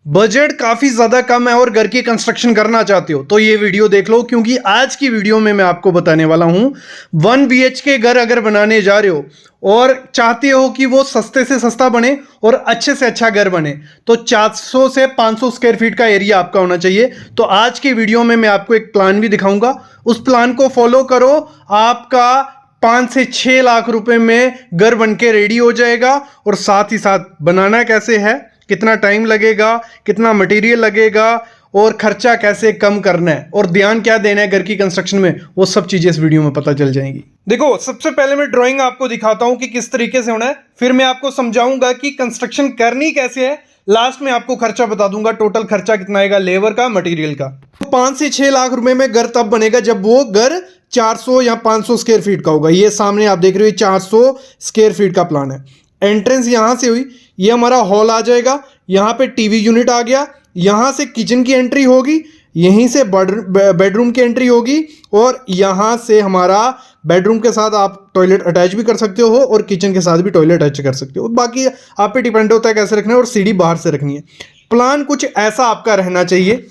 Budget काफी ज्यादा कम है और घर की कंस्ट्रक्शन करना चाहते हो तो ये वीडियो देख लो, क्योंकि आज की वीडियो में मैं आपको बताने वाला हूं 1 BHK घर अगर बनाने जा रहे हो और चाहते हो कि वो सस्ते से सस्ता बने और अच्छे से अच्छा घर बने तो 400 से 500 स्क्वायर फीट का एरिया आपका होना चाहिए। तो आज की वीडियो में मैं आपको एक प्लान भी दिखाऊंगा, उस प्लान को फॉलो करो, आपका 5 से 6 लाख रुपए में घर बनके रेडी हो जाएगा। और साथ ही साथ बनाना कैसे है, कितना टाइम लगेगा, कितना मटेरियल लगेगा और खर्चा कैसे कम करना है और ध्यान क्या देना है घर की कंस्ट्रक्शन में, वो सब चीजें इस वीडियो में पता चल जाएंगी। देखो, सबसे पहले मैं ड्राइंग आपको दिखाता हूं कि किस तरीके से होना है, फिर मैं आपको समझाऊंगा कि कंस्ट्रक्शन करनी कैसे है, लास्ट में आपको खर्चा बता दूंगा, टोटल खर्चा कितना आएगा लेबर का, मटेरियल का। तो 5 से 6 लाख रुपए में घर तब बनेगा जब वो घर 400 या 500 स्क्वायर फीट का होगा। ये सामने आप देख रहे हो 400 स्क्वायर फीट का प्लान है। एंट्रेंस यहां से हुई, ये हमारा हॉल आ जाएगा, यहाँ पे टीवी यूनिट आ गया, यहाँ से किचन की एंट्री होगी, यहीं से बेडरूम की एंट्री होगी और यहाँ से हमारा बेडरूम के साथ आप टॉयलेट अटैच भी कर सकते हो और किचन के साथ भी टॉयलेट अटैच कर सकते हो। बाकी आप पे डिपेंड होता है कैसे रखना है, और सीढ़ी बाहर से रखनी है। प्लान कुछ ऐसा आपका रहना चाहिए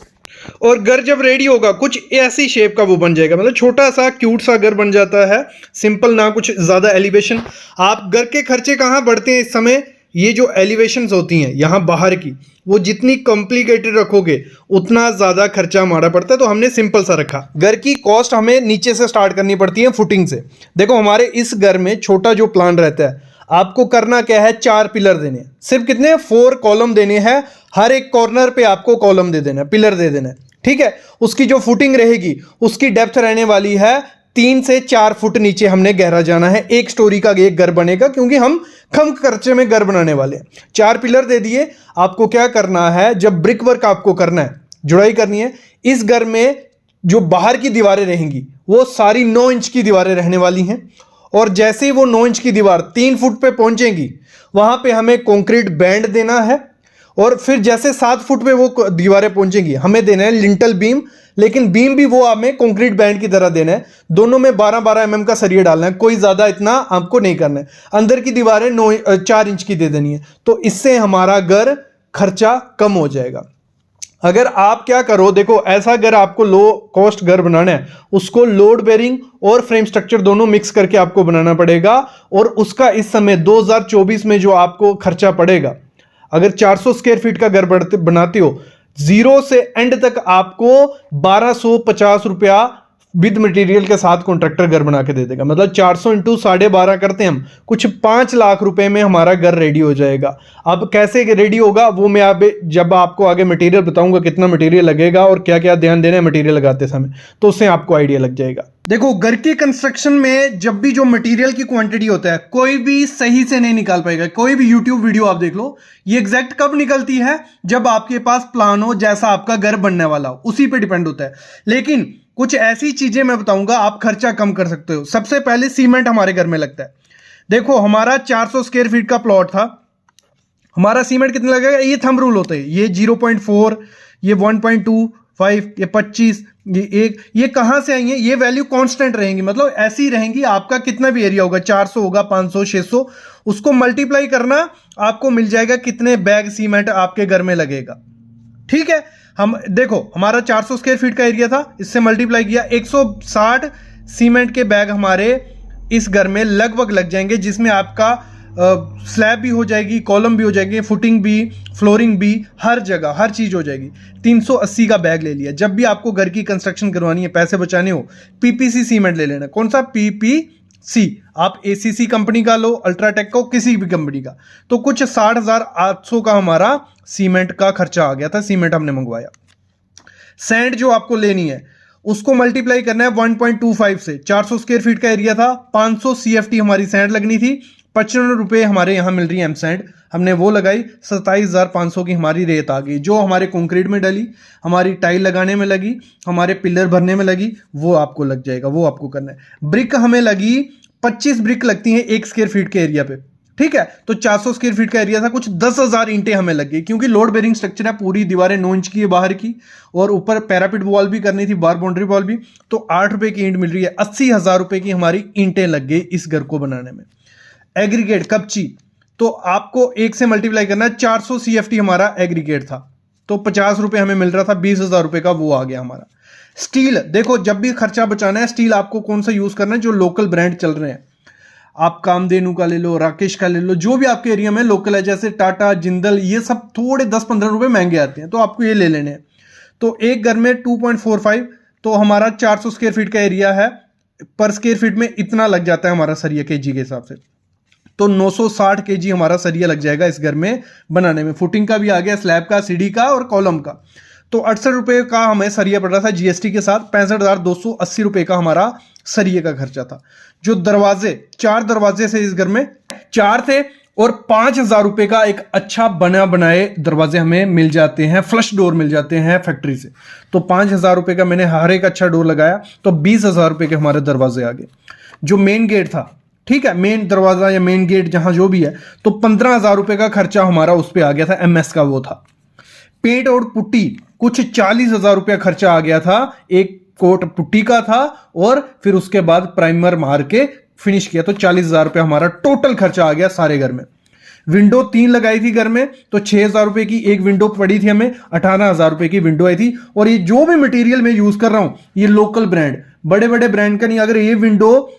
और घर जब रेडी होगा कुछ ऐसी शेप का वो बन जाएगा, मतलब छोटा सा क्यूट सा घर बन जाता है, सिंपल ना कुछ ज़्यादा एलिवेशन। आप घर के खर्चे कहाँ बढ़ते हैं इस समय, ये जो एलिवेशंस होती हैं यहाँ बाहर की, वो जितनी कॉम्प्लिकेटेड रखोगे उतना ज़्यादा खर्चा हमारा पड़ता है, तो हमने सिंपल सा रखा। घर की कॉस्ट हमें नीचे से स्टार्ट करनी पड़ती है, फुटिंग से। देखो, हमारे इस घर में छोटा जो प्लान रहता है, आपको करना क्या है, 4 पिलर देने हैं, सिर्फ कितने 4 कॉलम देने हैं, हर एक कॉर्नर पे आपको कॉलम दे देना है, पिलर दे देना है, ठीक है। उसकी जो फुटिंग रहेगी उसकी डेप्थ रहने वाली है 3 से 4 फुट नीचे हमने गहरा जाना है। एक स्टोरी का एक घर बनेगा, क्योंकि हम कम खर्चे में घर बनाने वाले हैं। 4 पिलर दे दिए। आपको क्या करना है, जब ब्रिक वर्क आपको करना है, जुड़ाई करनी है, इस घर में जो बाहर की दीवारें रहेंगी वो सारी 9 इंच की दीवारें रहने वाली हैं। और जैसे ही वो 9 इंच की दीवार 3 फुट पे पहुंचेंगी, वहां पे हमें कंक्रीट बैंड देना है। और फिर जैसे 7 फुट पे वो दीवारें पहुंचेंगी, हमें देना है लिंटल बीम, लेकिन बीम भी वो हमें कंक्रीट बैंड की तरह देना है। दोनों में 12-12 mm का सरिया डालना है, कोई ज़्यादा इतना आपको नहीं करना है। अंदर की दीवारें 4 इंच की दे देनी है, तो इससे हमारा घर खर्चा कम हो जाएगा। अगर आप क्या करो, देखो, ऐसा घर आपको लो कॉस्ट घर बनाना है, उसको लोड बेरिंग और फ्रेम स्ट्रक्चर दोनों मिक्स करके आपको बनाना पड़ेगा। और उसका इस समय 2024 में जो आपको खर्चा पड़ेगा, अगर 400 स्क्वायर फीट का घर बनाते हो, 0 से एंड तक आपको 1250 रुपया विद मटेरियल के साथ कॉन्ट्रैक्टर घर बना के दे देगा। मतलब 400 इंटू 12.5 करते हैं हम, कुछ 5 लाख रुपए में हमारा घर रेडी हो जाएगा। अब कैसे रेडी होगा वो मैं जब आपको आगे मटेरियल बताऊंगा, कितना मटेरियल लगेगा और क्या क्या ध्यान देना है मटेरियल लगाते समय, तो उससे आपको आइडिया लग जाएगा। देखो, घर की कंस्ट्रक्शन में जब भी जो मटेरियल की क्वांटिटी होता है, कोई भी सही से नहीं निकाल पाएगा। कोई भी यूट्यूब वीडियो आप देख लो, ये एग्जैक्ट कब निकलती है, जब आपके पास प्लान हो जैसा आपका घर बनने वाला हो, उसी पे डिपेंड होता है। लेकिन कुछ ऐसी चीजें मैं बताऊंगा, आप खर्चा कम कर सकते हो। सबसे पहले सीमेंट हमारे घर में लगता है। देखो, हमारा 400 स्क्वायर फीट का प्लॉट था, हमारा सीमेंट कितना लगेगा, ये थंब रूल होता है, ये 0.4, ये 1.25, ये 25, ये 1, ये कहां से आई है, ये वैल्यू कांस्टेंट रहेंगी, मतलब ऐसी रहेंगी। आपका कितना भी एरिया होगा, 400 होगा, 500, 600, उसको मल्टीप्लाई करना, आपको मिल जाएगा कितने बैग सीमेंट आपके घर में लगेगा, ठीक है। हम देखो, हमारा 400 स्क्वायर फीट का एरिया था, इससे मल्टीप्लाई किया, 160 सीमेंट के बैग हमारे इस घर में लगभग लग जाएंगे, जिसमें आपका स्लैब भी हो जाएगी, कॉलम भी हो जाएंगे, फुटिंग भी, फ्लोरिंग भी, हर जगह हर चीज हो जाएगी। 380 का बैग ले लिया। जब भी आपको घर की कंस्ट्रक्शन करवानी है, पैसे बचाने हो, पीपीसी सीमेंट ले लेना। कौन सा, पीपीसी। आप एसीसी कंपनी का लो, अल्ट्राटेक का, किसी भी कंपनी का। तो कुछ 60,800 का हमारा सीमेंट का खर्चा आ गया था, सीमेंट हमने मंगवाया। सैंड जो आपको लेनी है, उसको मल्टीप्लाई करना है 1.25 से। 400 स्क्वायर फीट का एरिया था, 500 CFT हमारी सैंड लगनी थी। 95 रुपये हमारे यहाँ मिल रही है एम सैंड, हमने वो लगाई। 27,500 की हमारी रेत आ गई, जो हमारे कंक्रीट में डली, हमारी टाइल लगाने में लगी, हमारे पिलर भरने में लगी, वो आपको लग जाएगा, वो आपको करना है। ब्रिक हमें लगी 25 ब्रिक लगती हैं 1 स्क्वायर फीट के एरिया पे, ठीक है। तो 400 स्क्वायर फीट का एरिया था, कुछ 10,000 ईंटें हमें लग गई, क्योंकि लोड बेरिंग स्ट्रक्चर है, पूरी दीवारें 9 इंच की है बाहर की, और ऊपर पैरापिट वॉल भी करनी थी, बार बाउंड्री वॉल भी। तो 8 रुपए की ईंट मिल रही है, 80,000 रुपए की हमारी ईंटें लग गई इस घर को बनाने में। एग्रीगेट कपची, तो आपको 1 से मल्टीप्लाई करना है, 400 CFT हमारा एग्रीगेट था, तो 50 रुपये हमें मिल रहा था, 20,000 रुपये का वो आ गया हमारा। स्टील, देखो जब भी खर्चा बचाना है, स्टील आपको कौन सा यूज करना है, जो लोकल ब्रांड चल रहे हैं। आप कामधेनु का ले लो, राकेश का ले लो, जो भी आपके एरिया में लोकल है, जैसे टाटा, जिंदल, ये सब थोड़े 10-15 रुपए महंगे आते हैं, तो आपको ये ले लेने हैं। तो एक घर में 2.45, तो हमारा 400 स्क्वायर फीट का एरिया है, पर स्क्वायर फीट में इतना लग जाता है हमारा सरिया केजी के हिसाब से। तो 960 केजी हमारा सरिया लग जाएगा इस घर में बनाने में। फुटिंग का भी आ गया, स्लैब का, सीढ़ी का और कॉलम का। तो 68 रुपये का हमें सरिया पड़ रहा था जीएसटी के साथ। 65,280 रुपये का हमारा सरिये का खर्चा था। जो दरवाजे, 4 दरवाजे से इस घर में 4 थे, और 5,000 रुपये का एक अच्छा बना बनाए दरवाजे हमें मिल जाते हैं, फ्लश डोर मिल जाते हैं फैक्ट्री से। तो 5,000 रुपये का मैंने हर एक अच्छा डोर लगाया, तो 20,000 रुपये के हमारे दरवाजे आ गए। जो मेन गेट था, ठीक है, मेन दरवाजा या मेन गेट जहां जो भी है, तो 15,000 रुपये का खर्चा हमारा उस पर आ गया था, एमएस का वो था। पेंट और पुट्टी कुछ 40,000 रुपया खर्चा आ गया था, एक कोट पुट्टी का था, और फिर उसके बाद प्राइमर मार के फिनिश किया, तो 40,000 रुपया हमारा टोटल खर्चा आ गया सारे घर में। विंडो 3 लगाई थी घर में, तो 6,000 रुपए की एक विंडो पड़ी थी हमें, 18,000 रुपए की विंडो आई थी। और ये जो भी मटेरियल मैं यूज कर रहा हूं, ये लोकल ब्रांड, बड़े बड़े ब्रांड का नहीं। अगर ये विंडो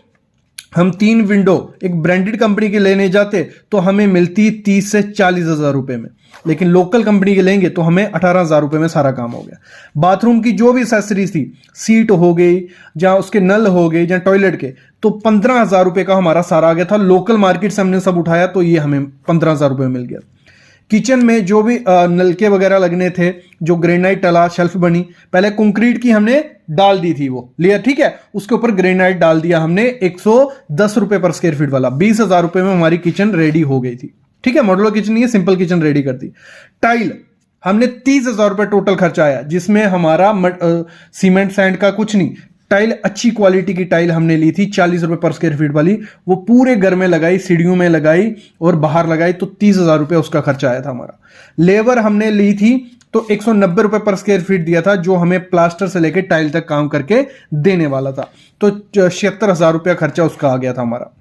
हम 3 विंडो एक ब्रांडेड कंपनी के लेने जाते तो हमें मिलती 30 से 40,000 रुपए में, लेकिन लोकल कंपनी के लेंगे तो हमें 18,000 रुपए में सारा काम हो गया। बाथरूम की जो भी एक्सेसरीज थी, सीट हो गई, जहां उसके नल हो गए, जहां टॉयलेट के, तो 15,000 रुपए का हमारा सारा आ गया था। लोकल मार्केट से हमने सब उठाया, तो ये हमें 15,000 रुपए में मिल गया। किचन में जो भी नलके वगैरह लगने थे, जो ग्रेनाइट टला, शेल्फ बनी, पहले कंक्रीट की हमने डाल दी थी वो लेयर, ठीक है, उसके ऊपर ग्रेनाइट डाल दिया हमने 110 रुपए पर स्क्वायर फीट वाला। 20,000 रुपए में हमारी किचन रेडी हो गई थी, ठीक है। मॉड्यूलर किचन नहीं है, सिंपल किचन रेडी कर दी। टाइल हमने 30,000 रुपए टोटल खर्चा आया, जिसमें हमारा सीमेंट सैंड का कुछ नहीं, टाइल अच्छी क्वालिटी की टाइल हमने ली थी 40 रुपए पर स्क्वायर फीट वाली, वो पूरे घर में लगाई, सीढ़ियों में लगाई और बाहर लगाई, तो 30,000 रुपए उसका खर्चा आया था हमारा। लेबर हमने ली थी तो 190 रुपए पर स्क्वायर फीट दिया था, जो हमें प्लास्टर से लेकर टाइल तक काम करके देने वाला था, तो 76,000 रुपया खर्चा उसका आ गया था हमारा।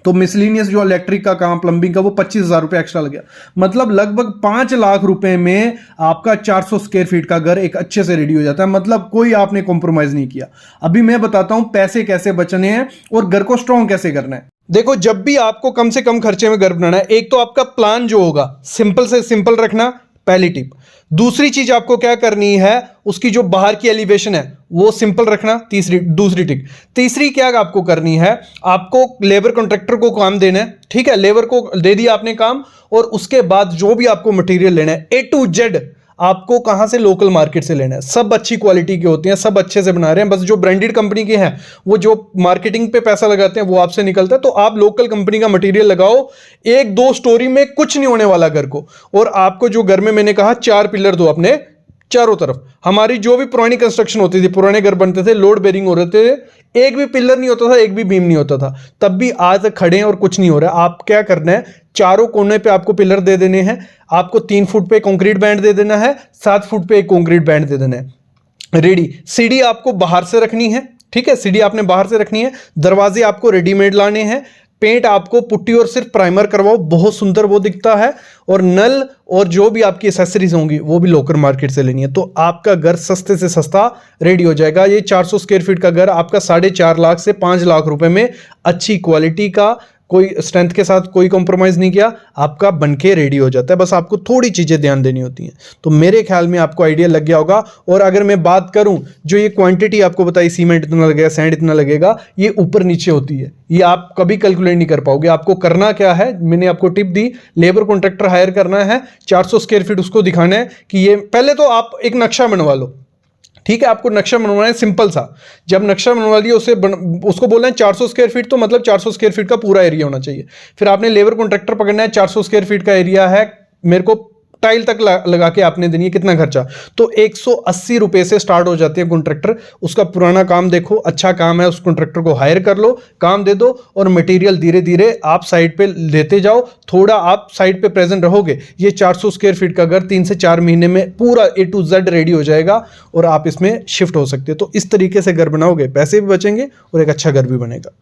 तो मिसलिनियस जो इलेक्ट्रिक का काम, प्लम्बिंग का, वो 25,000 रुपये एक्स्ट्रा लग गया। मतलब लगभग 5 लाख रुपए में आपका 400 स्क्वायर फीट का घर एक अच्छे से रेडी हो जाता है। मतलब कोई आपने कॉम्प्रोमाइज नहीं किया। अभी मैं बताता हूं पैसे कैसे बचने हैं और घर को स्ट्रॉन्ग कैसे करना है। देखो, जब भी आपको कम से कम खर्चे में घर बनाना है, एक तो आपका प्लान जो होगा सिंपल से सिंपल रखना, पहली टिप। दूसरी चीज आपको क्या करनी है, उसकी जो बाहर की एलिवेशन है वो सिंपल रखना, दूसरी टिप। तीसरी क्या आपको करनी है, आपको लेबर कॉन्ट्रैक्टर को काम देना है, ठीक है, लेबर को दे दिया आपने काम, और उसके बाद जो भी आपको मटेरियल लेना है A to Z आपको कहां से, लोकल मार्केट से लेना है। सब अच्छी क्वालिटी के होते हैं, सब अच्छे से बना रहे हैं, बस जो ब्रांडेड कंपनी के हैं वो जो मार्केटिंग पे पैसा लगाते हैं वो आपसे निकलता है। तो आप लोकल कंपनी का मटेरियल लगाओ, 1-2 स्टोरी में कुछ नहीं होने वाला घर को। और आपको जो घर में मैंने कहा 4 पिलर दो अपने चारों तरफ। हमारी जो भी पुरानी कंस्ट्रक्शन होती थी, पुराने घर बनते थे, लोड बेरिंग हो रहे थे, एक भी पिलर नहीं होता था, एक भी बीम नहीं होता था, तब भी आज खड़े हैं और कुछ नहीं हो रहा है। आप क्या करना है, चारों कोने पे आपको पिलर दे देने हैं, आपको 3 फुट पे कंक्रीट बैंड दे देना है, 7 फुट पे एक कंक्रीट बैंड दे देना है, रेडी। सीढ़ी आपको बाहर से रखनी है, ठीक है, सीढ़ी आपने बाहर से रखनी है। दरवाजे आपको रेडीमेड लाने हैं। पेंट आपको पुट्टी और सिर्फ प्राइमर करवाओ, बहुत सुंदर वो दिखता है। और नल और जो भी आपकी एसेसरीज होंगी वो भी लोकल मार्केट से लेनी है, तो आपका घर सस्ते से सस्ता रेडी हो जाएगा। ये 400 स्क्वायर फीट का घर आपका 4.5 लाख से 5 लाख रुपए में अच्छी क्वालिटी का, कोई स्ट्रेंथ के साथ कोई कॉम्प्रोमाइज नहीं किया, आपका बनके रेडी हो जाता है। बस आपको थोड़ी चीजें ध्यान देनी होती हैं। तो मेरे ख्याल में आपको आइडिया लग गया होगा। और अगर मैं बात करूं, जो ये क्वांटिटी आपको बताई, सीमेंट इतना लगेगा, सैंड इतना लगेगा, ये ऊपर नीचे होती है, ये आप कभी कैलकुलेट नहीं कर पाओगे। आपको करना क्या है, मैंने आपको टिप दी, लेबर कॉन्ट्रैक्टर हायर करना है, 400 स्क्वायर फीट उसको दिखाना है कि ये, पहले तो आप एक नक्शा बनवा लो, ठीक है, आपको नक्शा बनवाना है सिंपल सा। जब नक्शा बनवा लिया उसको बोलना है 400 स्क्वायर फीट, तो मतलब 400 स्क्वायर फीट का पूरा एरिया होना चाहिए। फिर आपने लेबर कॉन्ट्रैक्टर पकड़ना है, 400 स्क्वायर फीट का एरिया है, मेरे को टाइल तक लगा के आपने देनी है, कितना खर्चा, तो 180 रुपए से स्टार्ट हो जाती है कॉन्ट्रैक्टर। उसका पुराना काम देखो, अच्छा काम है, उस कॉन्ट्रैक्टर को हायर कर लो, काम दे दो, और मटेरियल धीरे धीरे आप साइड पे लेते जाओ। थोड़ा आप साइड पे प्रेजेंट रहोगे, ये 400 स्क्वायर फीट का घर 3 से 4 महीने में पूरा A to Z रेडी हो जाएगा और आप इसमें शिफ्ट हो सकते हो। तो इस तरीके से घर बनाओगे, पैसे भी बचेंगे और एक अच्छा घर भी बनेगा।